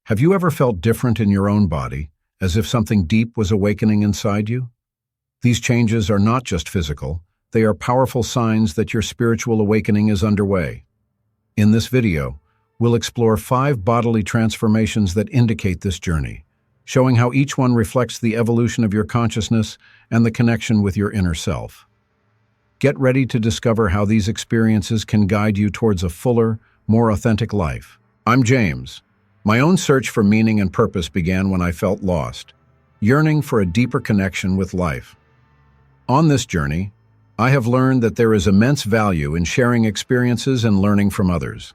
Have you ever felt different in your own body, as if something deep was awakening inside you? These changes are not just physical, they are powerful signs that your spiritual awakening is underway. In this video, we'll explore 5 bodily transformations that indicate this journey, showing how each one reflects the evolution of your consciousness and the connection with your inner self. Get ready to discover how these experiences can guide you towards a fuller, more authentic life. I'm James. My own search for meaning and purpose began when I felt lost, yearning for a deeper connection with life. On this journey, I have learned that there is immense value in sharing experiences and learning from others.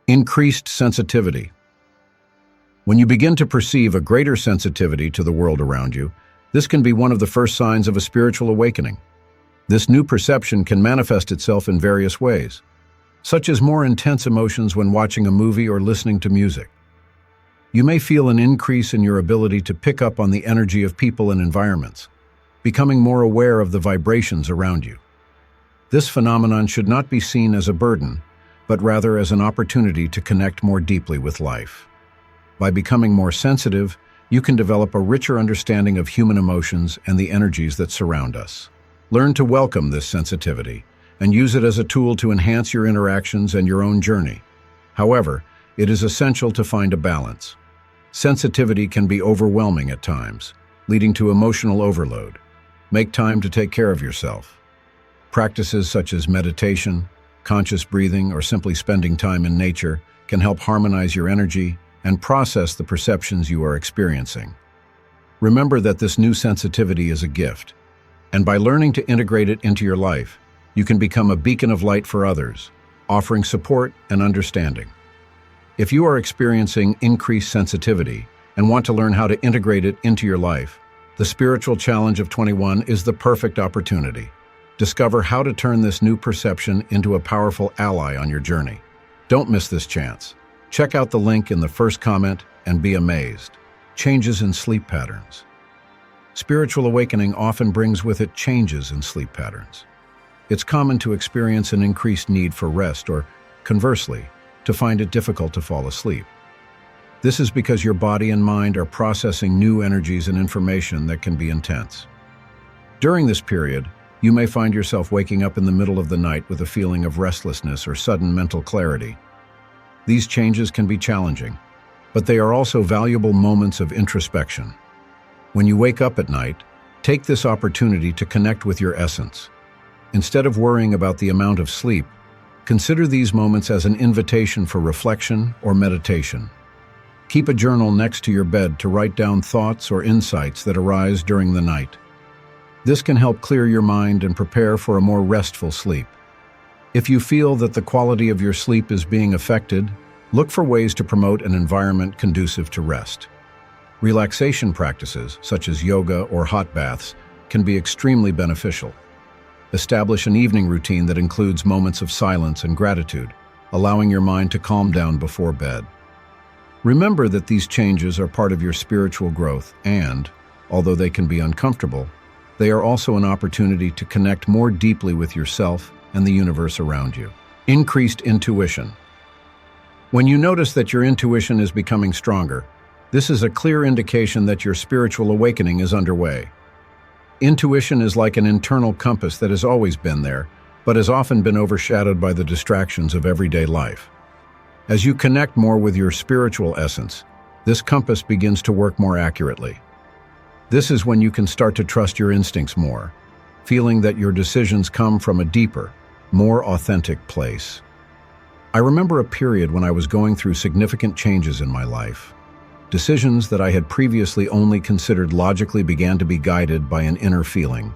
Increased sensitivity. When you begin to perceive a greater sensitivity to the world around you, this can be one of the first signs of a spiritual awakening. This new perception can manifest itself in various ways, such as more intense emotions when watching a movie or listening to music. You may feel an increase in your ability to pick up on the energy of people and environments, becoming more aware of the vibrations around you. This phenomenon should not be seen as a burden, but rather as an opportunity to connect more deeply with life. By becoming more sensitive, you can develop a richer understanding of human emotions and the energies that surround us. Learn to welcome this sensitivity and use it as a tool to enhance your interactions and your own journey. However, it is essential to find a balance. Sensitivity can be overwhelming at times, leading to emotional overload. Make time to take care of yourself. Practices such as meditation, conscious breathing, or simply spending time in nature can help harmonize your energy and process the perceptions you are experiencing. Remember that this new sensitivity is a gift, and by learning to integrate it into your life, you can become a beacon of light for others, offering support and understanding. If you are experiencing increased sensitivity and want to learn how to integrate it into your life, the Spiritual Challenge of 21 is the perfect opportunity. Discover how to turn this new perception into a powerful ally on your journey. Don't miss this chance. Check out the link in the first comment and be amazed. Changes in sleep patterns. Spiritual awakening often brings with it changes in sleep patterns. It's common to experience an increased need for rest or, conversely, to find it difficult to fall asleep. This is because your body and mind are processing new energies and information that can be intense. During this period, you may find yourself waking up in the middle of the night with a feeling of restlessness or sudden mental clarity. These changes can be challenging, but they are also valuable moments of introspection. When you wake up at night, take this opportunity to connect with your essence. Instead of worrying about the amount of sleep, consider these moments as an invitation for reflection or meditation. Keep a journal next to your bed to write down thoughts or insights that arise during the night. This can help clear your mind and prepare for a more restful sleep. If you feel that the quality of your sleep is being affected, look for ways to promote an environment conducive to rest. Relaxation practices, such as yoga or hot baths, can be extremely beneficial. Establish an evening routine that includes moments of silence and gratitude, allowing your mind to calm down before bed. Remember that these changes are part of your spiritual growth and, although they can be uncomfortable, they are also an opportunity to connect more deeply with yourself and the universe around you. Increased intuition. When you notice that your intuition is becoming stronger, this is a clear indication that your spiritual awakening is underway. Intuition is like an internal compass that has always been there, but has often been overshadowed by the distractions of everyday life. As you connect more with your spiritual essence, this compass begins to work more accurately. This is when you can start to trust your instincts more, feeling that your decisions come from a deeper, more authentic place. I remember a period when I was going through significant changes in my life. Decisions that I had previously only considered logically began to be guided by an inner feeling.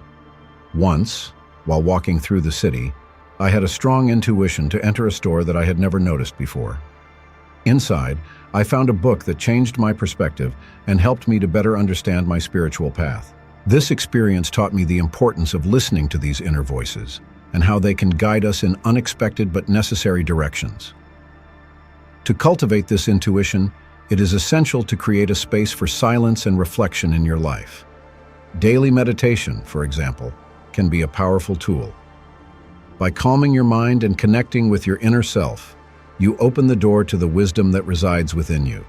Once, while walking through the city, I had a strong intuition to enter a store that I had never noticed before. Inside, I found a book that changed my perspective and helped me to better understand my spiritual path. This experience taught me the importance of listening to these inner voices and how they can guide us in unexpected but necessary directions. To cultivate this intuition, it is essential to create a space for silence and reflection in your life. Daily meditation, for example, can be a powerful tool. By calming your mind and connecting with your inner self, you open the door to the wisdom that resides within you.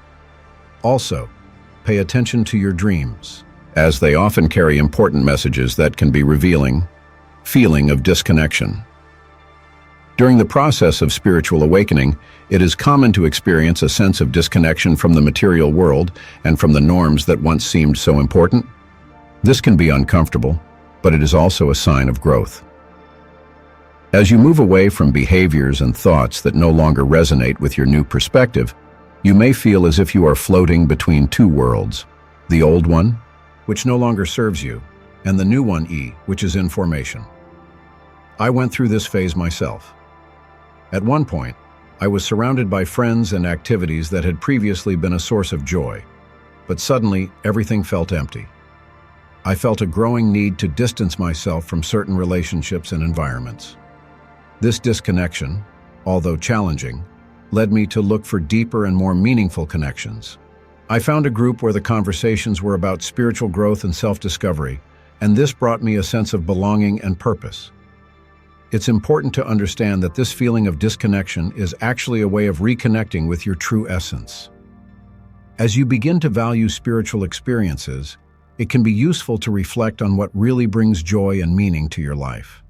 Also, pay attention to your dreams, as they often carry important messages that can be revealing. Feeling of disconnection. During the process of spiritual awakening, it is common to experience a sense of disconnection from the material world and from the norms that once seemed so important. This can be uncomfortable, but it is also a sign of growth. As you move away from behaviors and thoughts that no longer resonate with your new perspective, you may feel as if you are floating between two worlds, the old one, which no longer serves you, and the new one, which is in formation. I went through this phase myself. At one point, I was surrounded by friends and activities that had previously been a source of joy, but suddenly everything felt empty. I felt a growing need to distance myself from certain relationships and environments. This disconnection, although challenging, led me to look for deeper and more meaningful connections. I found a group where the conversations were about spiritual growth and self-discovery, and this brought me a sense of belonging and purpose. It's important to understand that this feeling of disconnection is actually a way of reconnecting with your true essence. As you begin to value spiritual experiences, it can be useful to reflect on what really brings joy and meaning to your life.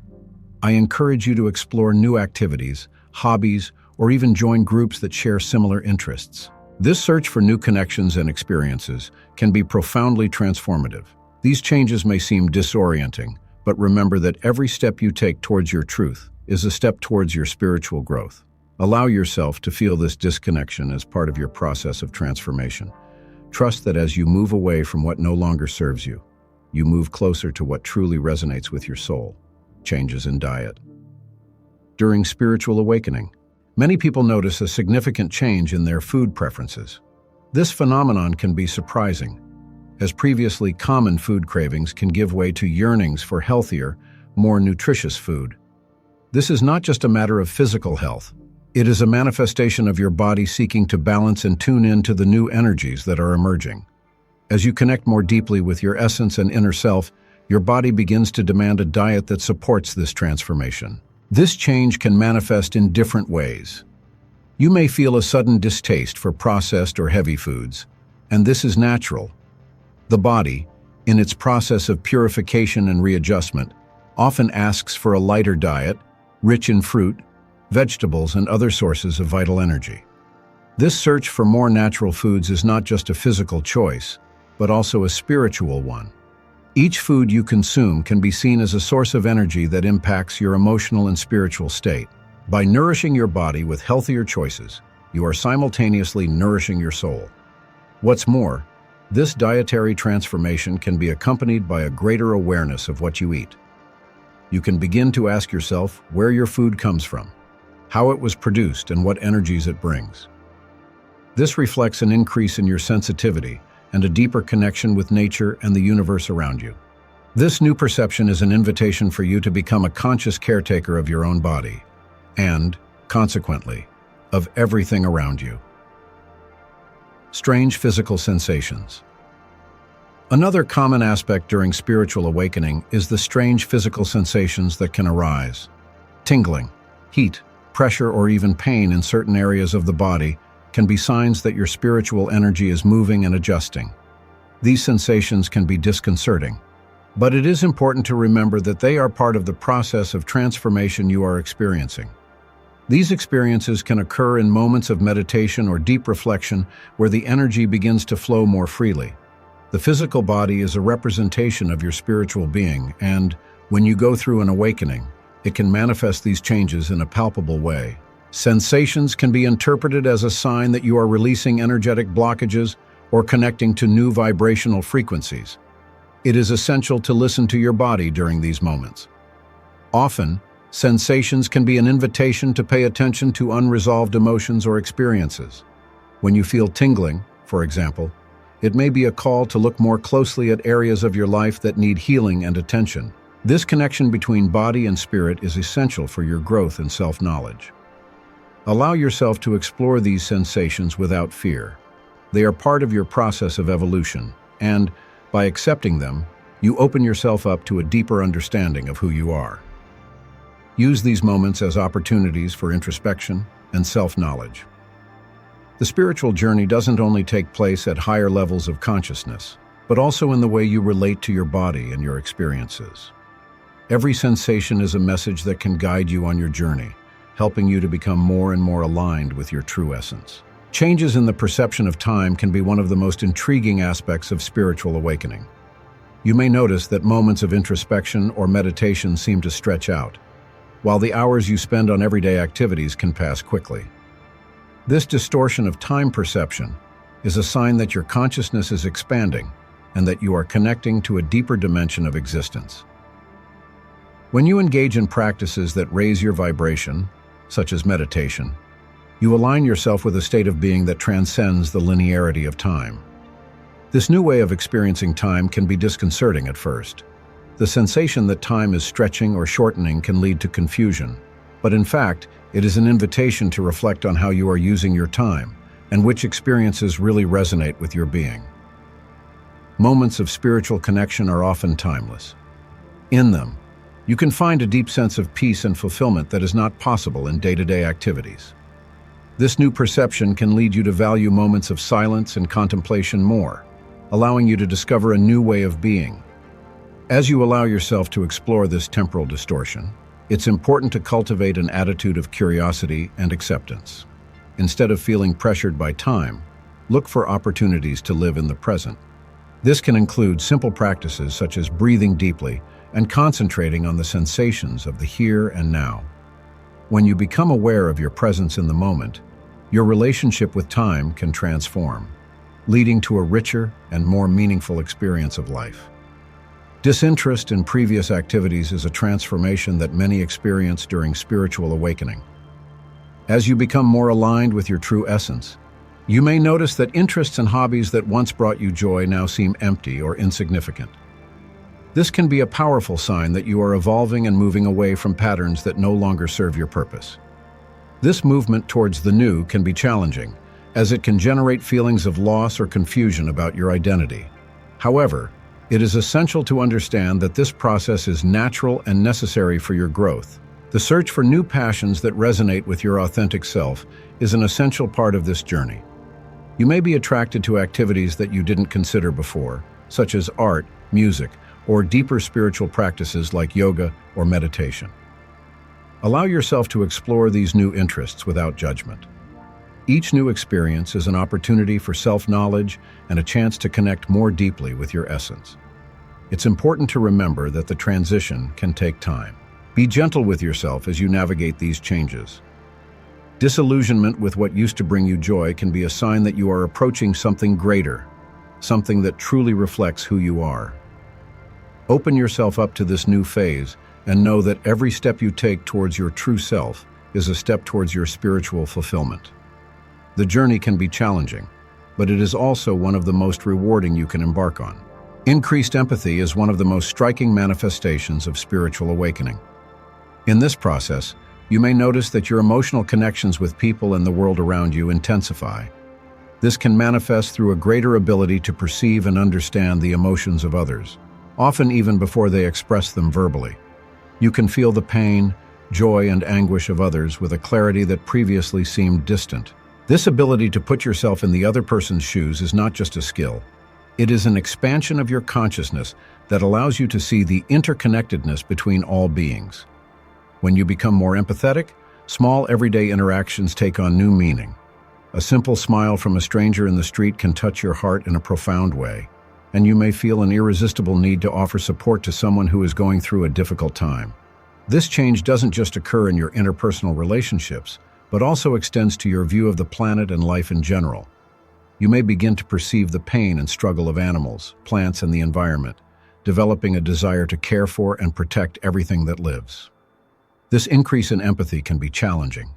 I encourage you to explore new activities, hobbies, or even join groups that share similar interests. This search for new connections and experiences can be profoundly transformative. These changes may seem disorienting, but remember that every step you take towards your truth is a step towards your spiritual growth. Allow yourself to feel this disconnection as part of your process of transformation. Trust that as you move away from what no longer serves you, you move closer to what truly resonates with your soul. Changes in diet. During spiritual awakening, many people notice a significant change in their food preferences. This phenomenon can be surprising, as previously common food cravings can give way to yearnings for healthier, more nutritious food. This is not just a matter of physical health. It is a manifestation of your body seeking to balance and tune in to the new energies that are emerging. As you connect more deeply with your essence and inner self, your body begins to demand a diet that supports this transformation. This change can manifest in different ways. You may feel a sudden distaste for processed or heavy foods, and this is natural. The body, in its process of purification and readjustment, often asks for a lighter diet, rich in fruit, vegetables, and other sources of vital energy. This search for more natural foods is not just a physical choice, but also a spiritual one. Each food you consume can be seen as a source of energy that impacts your emotional and spiritual state. By nourishing your body with healthier choices, you are simultaneously nourishing your soul. What's more, this dietary transformation can be accompanied by a greater awareness of what you eat. You can begin to ask yourself where your food comes from, how it was produced, and what energies it brings. This reflects an increase in your sensitivity and a deeper connection with nature and the universe around you. This new perception is an invitation for you to become a conscious caretaker of your own body and, consequently, of everything around you. Strange physical sensations. Another common aspect during spiritual awakening is the strange physical sensations that can arise. Tingling, heat, pressure, or even pain in certain areas of the body can be signs that your spiritual energy is moving and adjusting. These sensations can be disconcerting, but it is important to remember that they are part of the process of transformation you are experiencing. These experiences can occur in moments of meditation or deep reflection where the energy begins to flow more freely. The physical body is a representation of your spiritual being, and when you go through an awakening, it can manifest these changes in a palpable way. Sensations can be interpreted as a sign that you are releasing energetic blockages or connecting to new vibrational frequencies. It is essential to listen to your body during these moments. Often, sensations can be an invitation to pay attention to unresolved emotions or experiences. When you feel tingling, for example, it may be a call to look more closely at areas of your life that need healing and attention. This connection between body and spirit is essential for your growth and self-knowledge. Allow yourself to explore these sensations without fear. They are part of your process of evolution, and by accepting them, you open yourself up to a deeper understanding of who you are. Use these moments as opportunities for introspection and self-knowledge. The spiritual journey doesn't only take place at higher levels of consciousness, but also in the way you relate to your body and your experiences. Every sensation is a message that can guide you on your journey, helping you to become more and more aligned with your true essence. Changes in the perception of time can be one of the most intriguing aspects of spiritual awakening. You may notice that moments of introspection or meditation seem to stretch out, while the hours you spend on everyday activities can pass quickly. This distortion of time perception is a sign that your consciousness is expanding and that you are connecting to a deeper dimension of existence. When you engage in practices that raise your vibration, such as meditation, you align yourself with a state of being that transcends the linearity of time. This new way of experiencing time can be disconcerting at first. The sensation that time is stretching or shortening can lead to confusion, but in fact, it is an invitation to reflect on how you are using your time and which experiences really resonate with your being. Moments of spiritual connection are often timeless. In them, you can find a deep sense of peace and fulfillment that is not possible in day-to-day activities. This new perception can lead you to value moments of silence and contemplation more, allowing you to discover a new way of being. As you allow yourself to explore this temporal distortion, it's important to cultivate an attitude of curiosity and acceptance. Instead of feeling pressured by time, look for opportunities to live in the present. This can include simple practices such as breathing deeply and concentrating on the sensations of the here and now. When you become aware of your presence in the moment, your relationship with time can transform, leading to a richer and more meaningful experience of life. Disinterest in previous activities is a transformation that many experience during spiritual awakening. As you become more aligned with your true essence, you may notice that interests and hobbies that once brought you joy now seem empty or insignificant. This can be a powerful sign that you are evolving and moving away from patterns that no longer serve your purpose. This movement towards the new can be challenging, as it can generate feelings of loss or confusion about your identity. However, it is essential to understand that this process is natural and necessary for your growth. The search for new passions that resonate with your authentic self is an essential part of this journey. You may be attracted to activities that you didn't consider before, such as art, music, or deeper spiritual practices like yoga or meditation. Allow yourself to explore these new interests without judgment. Each new experience is an opportunity for self-knowledge and a chance to connect more deeply with your essence. It's important to remember that the transition can take time. Be gentle with yourself as you navigate these changes. Disillusionment with what used to bring you joy can be a sign that you are approaching something greater, something that truly reflects who you are. Open yourself up to this new phase and know that every step you take towards your true self is a step towards your spiritual fulfillment. The journey can be challenging, but it is also one of the most rewarding you can embark on. Increased empathy is one of the most striking manifestations of spiritual awakening. In this process, you may notice that your emotional connections with people and the world around you intensify. This can manifest through a greater ability to perceive and understand the emotions of others, often even before they express them verbally. You can feel the pain, joy, and anguish of others with a clarity that previously seemed distant. This ability to put yourself in the other person's shoes is not just a skill. It is an expansion of your consciousness that allows you to see the interconnectedness between all beings. When you become more empathetic, small everyday interactions take on new meaning. A simple smile from a stranger in the street can touch your heart in a profound way, and you may feel an irresistible need to offer support to someone who is going through a difficult time. This change doesn't just occur in your interpersonal relationships, but also extends to your view of the planet and life in general. You may begin to perceive the pain and struggle of animals, plants, and the environment, developing a desire to care for and protect everything that lives. This increase in empathy can be challenging.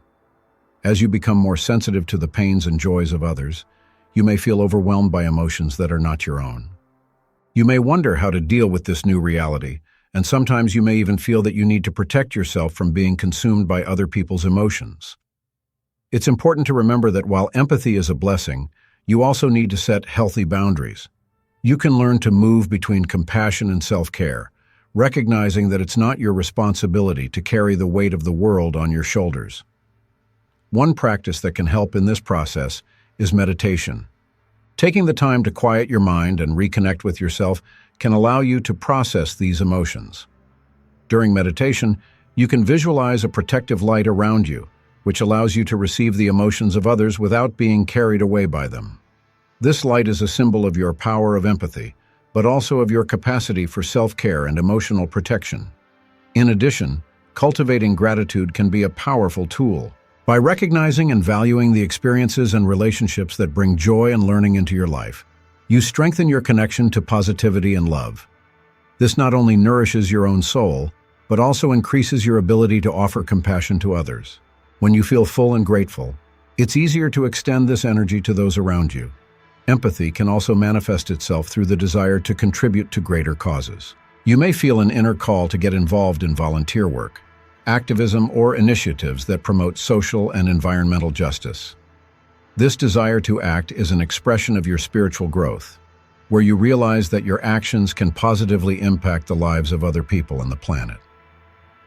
As you become more sensitive to the pains and joys of others, you may feel overwhelmed by emotions that are not your own. You may wonder how to deal with this new reality, and sometimes you may even feel that you need to protect yourself from being consumed by other people's emotions. It's important to remember that while empathy is a blessing, you also need to set healthy boundaries. You can learn to move between compassion and self-care, recognizing that it's not your responsibility to carry the weight of the world on your shoulders. One practice that can help in this process is meditation. Taking the time to quiet your mind and reconnect with yourself can allow you to process these emotions. During meditation, you can visualize a protective light around you, which allows you to receive the emotions of others without being carried away by them. This light is a symbol of your power of empathy, but also of your capacity for self-care and emotional protection. In addition, cultivating gratitude can be a powerful tool. By recognizing and valuing the experiences and relationships that bring joy and learning into your life, you strengthen your connection to positivity and love. This not only nourishes your own soul, but also increases your ability to offer compassion to others. When you feel full and grateful, it's easier to extend this energy to those around you. Empathy can also manifest itself through the desire to contribute to greater causes. You may feel an inner call to get involved in volunteer work, activism, or initiatives that promote social and environmental justice. This desire to act is an expression of your spiritual growth, where you realize that your actions can positively impact the lives of other people on the planet.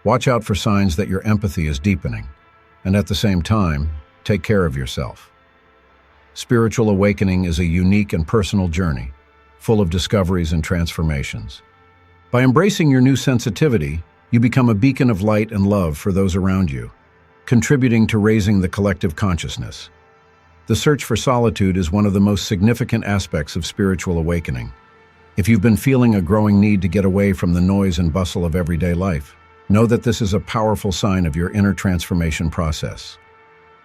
Watch out for signs that your empathy is deepening, and at the same time, take care of yourself. Spiritual awakening is a unique and personal journey, full of discoveries and transformations. By embracing your new sensitivity, you become a beacon of light and love for those around you, contributing to raising the collective consciousness. The search for solitude is one of the most significant aspects of spiritual awakening. If you've been feeling a growing need to get away from the noise and bustle of everyday life, know that this is a powerful sign of your inner transformation process.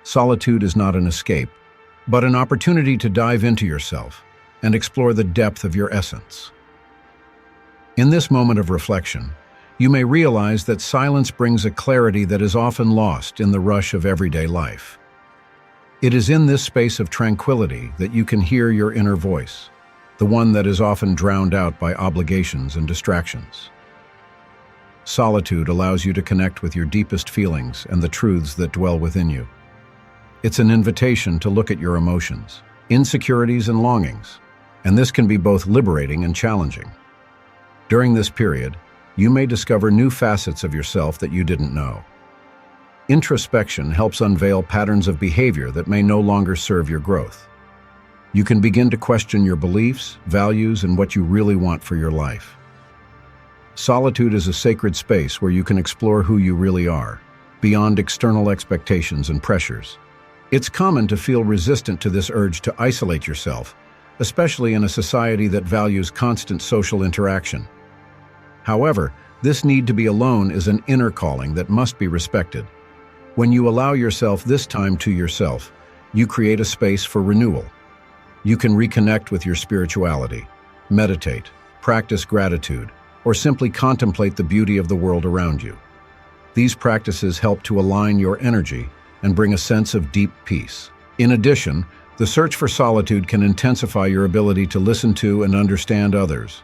Solitude is not an escape, but an opportunity to dive into yourself and explore the depth of your essence. In this moment of reflection, you may realize that silence brings a clarity that is often lost in the rush of everyday life. It is in this space of tranquility that you can hear your inner voice, the one that is often drowned out by obligations and distractions. Solitude allows you to connect with your deepest feelings and the truths that dwell within you. It's an invitation to look at your emotions, insecurities, and longings, and this can be both liberating and challenging. During this period, you may discover new facets of yourself that you didn't know. Introspection helps unveil patterns of behavior that may no longer serve your growth. You can begin to question your beliefs, values, and what you really want for your life. Solitude is a sacred space where you can explore who you really are, beyond external expectations and pressures. It's common to feel resistant to this urge to isolate yourself, especially in a society that values constant social interaction. However, this need to be alone is an inner calling that must be respected. When you allow yourself this time to yourself, you create a space for renewal. You can reconnect with your spirituality, meditate, practice gratitude, or simply contemplate the beauty of the world around you. These practices help to align your energy and bring a sense of deep peace. In addition, the search for solitude can intensify your ability to listen to and understand others.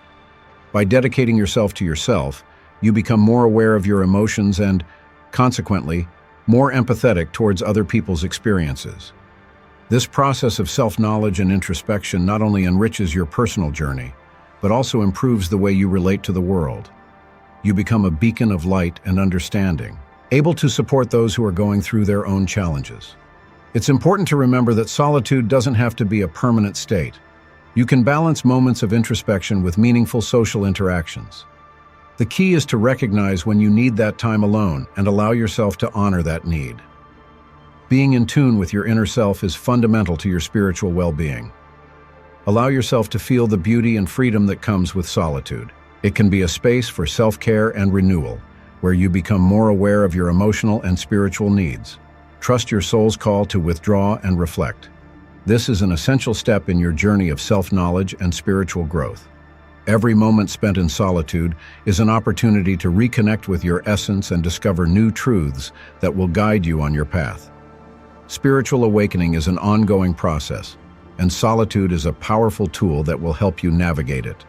By dedicating yourself to yourself, you become more aware of your emotions and, consequently, more empathetic towards other people's experiences. This process of self-knowledge and introspection not only enriches your personal journey, but also improves the way you relate to the world. You become a beacon of light and understanding, able to support those who are going through their own challenges. It's important to remember that solitude doesn't have to be a permanent state. You can balance moments of introspection with meaningful social interactions. The key is to recognize when you need that time alone and allow yourself to honor that need. Being in tune with your inner self is fundamental to your spiritual well-being. Allow yourself to feel the beauty and freedom that comes with solitude. It can be a space for self-care and renewal, where you become more aware of your emotional and spiritual needs. Trust your soul's call to withdraw and reflect. This is an essential step in your journey of self-knowledge and spiritual growth. Every moment spent in solitude is an opportunity to reconnect with your essence and discover new truths that will guide you on your path. Spiritual awakening is an ongoing process, and solitude is a powerful tool that will help you navigate it.